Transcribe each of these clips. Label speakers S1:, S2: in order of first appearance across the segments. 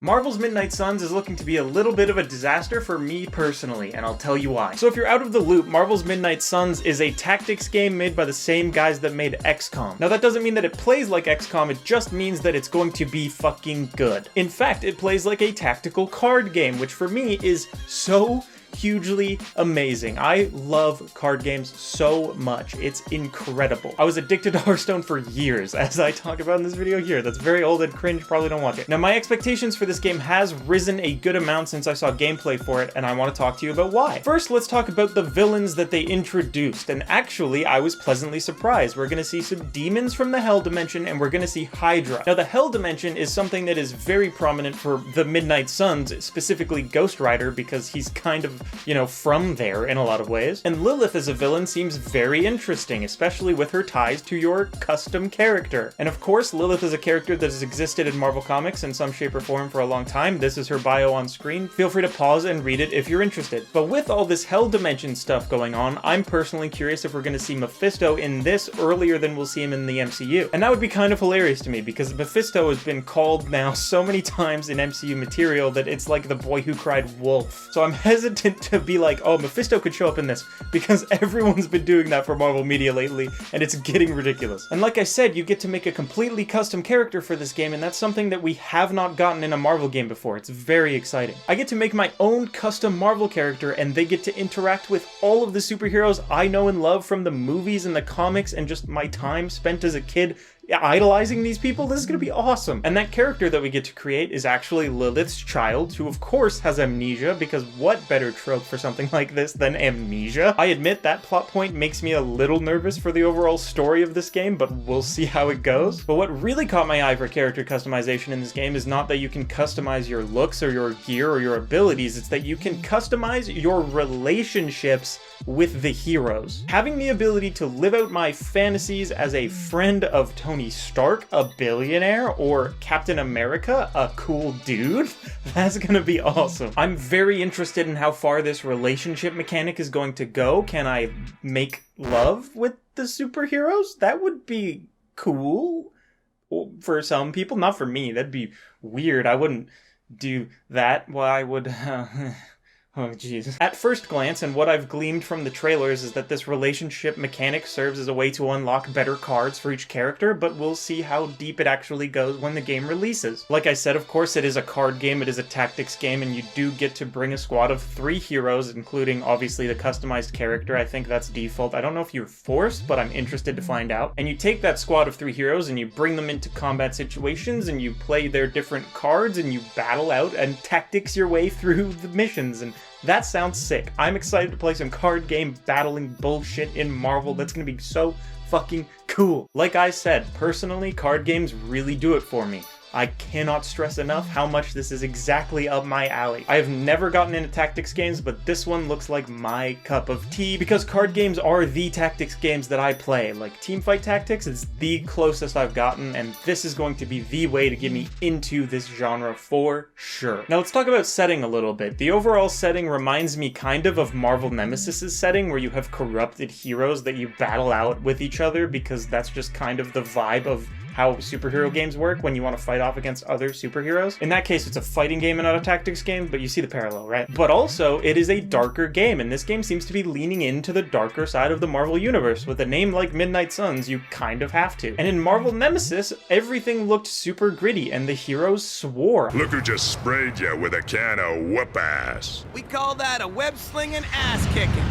S1: Marvel's Midnight Suns is looking to be a little bit of a disaster for me personally, and I'll tell you why. So if you're out of the loop, Marvel's Midnight Suns is a tactics game made by the same guys that made XCOM. Now that doesn't mean that it plays like XCOM, it just means that it's going to be fucking good. In fact, it plays like a tactical card game, which for me is so hugely amazing. I love card games so much. It's incredible. I was addicted to Hearthstone for years, as I talk about in this video here. That's very old and cringe, probably don't watch it. Now, my expectations for this game has risen a good amount since I saw gameplay for it, and I want to talk to you about why. First, let's talk about the villains that they introduced, and actually, I was pleasantly surprised. We're gonna see some demons from the Hell Dimension, and we're gonna see Hydra. Now, the Hell Dimension is something that is very prominent for the Midnight Suns, specifically Ghost Rider, because he's kind of, you know, from there in a lot of ways. And Lilith as a villain seems very interesting, especially with her ties to your custom character. And of course, Lilith is a character that has existed in Marvel Comics in some shape or form for a long time. This is her bio on screen. Feel free to pause and read it if you're interested. But with all this Hell Dimension stuff going on, I'm personally curious if we're going to see Mephisto in this earlier than we'll see him in the MCU. And that would be kind of hilarious to me, because Mephisto has been called now so many times in MCU material that it's like the boy who cried wolf. So I'm hesitant to be like, oh, Mephisto could show up in this, because everyone's been doing that for Marvel Media lately, and it's getting ridiculous. And like I said, you get to make a completely custom character for this game, and that's something that we have not gotten in a Marvel game before. It's very exciting. I get to make my own custom Marvel character, and they get to interact with all of the superheroes I know and love from the movies and the comics, and just my time spent as a kid idolizing these people. This is gonna be awesome. And that character that we get to create is actually Lilith's child, who of course has amnesia, because what better trope for something like this than amnesia? I admit that plot point makes me a little nervous for the overall story of this game, but we'll see how it goes. But what really caught my eye for character customization in this game is not that you can customize your looks or your gear or your abilities, it's that you can customize your relationships with the heroes. Having the ability to live out my fantasies as a friend of Tony Stark, a billionaire, or Captain America, a cool dude, that's gonna be awesome. I'm very interested in how far this relationship mechanic is going to go. Can I make love with the superheroes? That would be cool for some people, not for me. That'd be weird. I wouldn't do that. Why would... Oh, Jesus. At first glance, and what I've gleaned from the trailers, is that this relationship mechanic serves as a way to unlock better cards for each character, but we'll see how deep it actually goes when the game releases. Like I said, of course, it is a card game, it is a tactics game, and you do get to bring a squad of 3 heroes, including, obviously, the customized character. I think that's default. I don't know if you're forced, but I'm interested to find out. And you take that squad of 3 heroes, and you bring them into combat situations, and you play their different cards, and you battle out and tactics your way through the missions, and that sounds sick. I'm excited to play some card game battling bullshit in Marvel. That's gonna be so fucking cool. Like I said, personally, card games really do it for me. I cannot stress enough how much this is exactly up my alley. I have never gotten into tactics games, but this one looks like my cup of tea, because card games are the tactics games that I play. Like, Teamfight Tactics is the closest I've gotten, and this is going to be the way to get me into this genre for sure. Now let's talk about setting a little bit. The overall setting reminds me kind of Marvel Nemesis's setting, where you have corrupted heroes that you battle out with each other, because that's just kind of the vibe of how superhero games work when you want to fight off against other superheroes. In that case, it's a fighting game and not a tactics game, but you see the parallel, right? But also, it is a darker game, and this game seems to be leaning into the darker side of the Marvel Universe. With a name like Midnight Suns, you kind of have to. And in Marvel Nemesis, everything looked super gritty, and the heroes swore.
S2: Look who just sprayed you with a can of whoop-ass.
S3: We call that a web-slinging ass-kicking.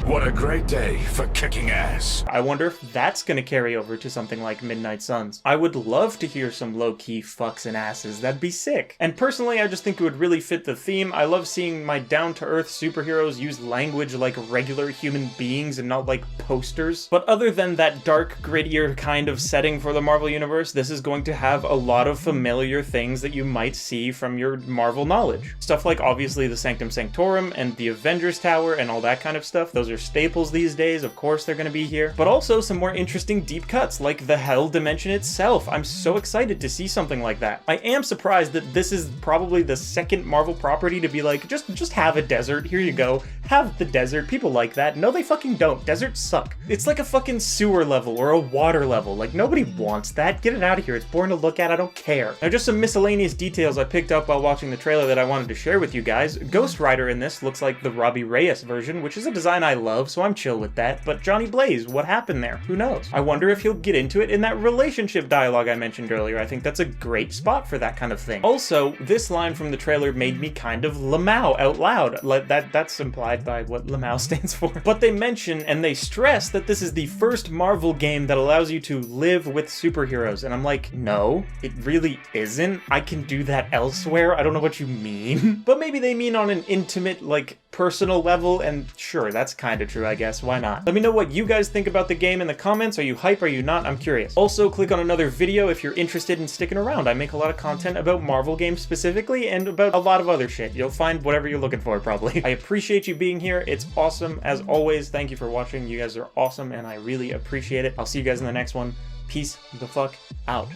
S4: What a great day for kicking ass.
S1: I wonder if that's gonna carry over to something like Midnight Suns. I would love to hear some low-key fucks and asses. That'd be sick. And personally, I just think it would really fit the theme. I love seeing my down-to-earth superheroes use language like regular human beings and not like posters. But other than that dark, grittier kind of setting for the Marvel Universe, this is going to have a lot of familiar things that you might see from your Marvel knowledge. Stuff like, obviously, the Sanctum Sanctorum and the Avengers Tower and all that kind of stuff. Those are are staples these days. Of course they're going to be here. But also some more interesting deep cuts, like the Hell Dimension itself. I'm so excited to see something like that. I am surprised that this is probably the second Marvel property to be like, just have a desert. Here you go. Have the desert. People like that. No, they fucking don't. Deserts suck. It's like a fucking sewer level or a water level. Like, nobody wants that. Get it out of here. It's boring to look at. I don't care. Now, just some miscellaneous details I picked up while watching the trailer that I wanted to share with you guys. Ghost Rider in this looks like the Robbie Reyes version, which is a design I love, so I'm chill with that. But Johnny Blaze, what happened there? Who knows? I wonder if he'll get into it in that relationship dialogue I mentioned earlier. I think that's a great spot for that kind of thing. Also, this line from the trailer made me kind of Lamau out loud. That's implied by what Lamau stands for. But they mention and they stress that this is the first Marvel game that allows you to live with superheroes. And I'm like, no, it really isn't. I can do that elsewhere. I don't know what you mean. But maybe they mean on an intimate, like, personal level, and sure, that's kind of true, I guess. Why not? Let me know what you guys think about the game in the comments. Are you hype? Are you not? I'm curious. Also, click on another video if you're interested in sticking around. I make a lot of content about Marvel games specifically and about a lot of other shit. You'll find whatever you're looking for, probably. I appreciate you being here. It's awesome. As always, thank you for watching. You guys are awesome, and I really appreciate it. I'll see you guys in the next one. Peace the fuck out.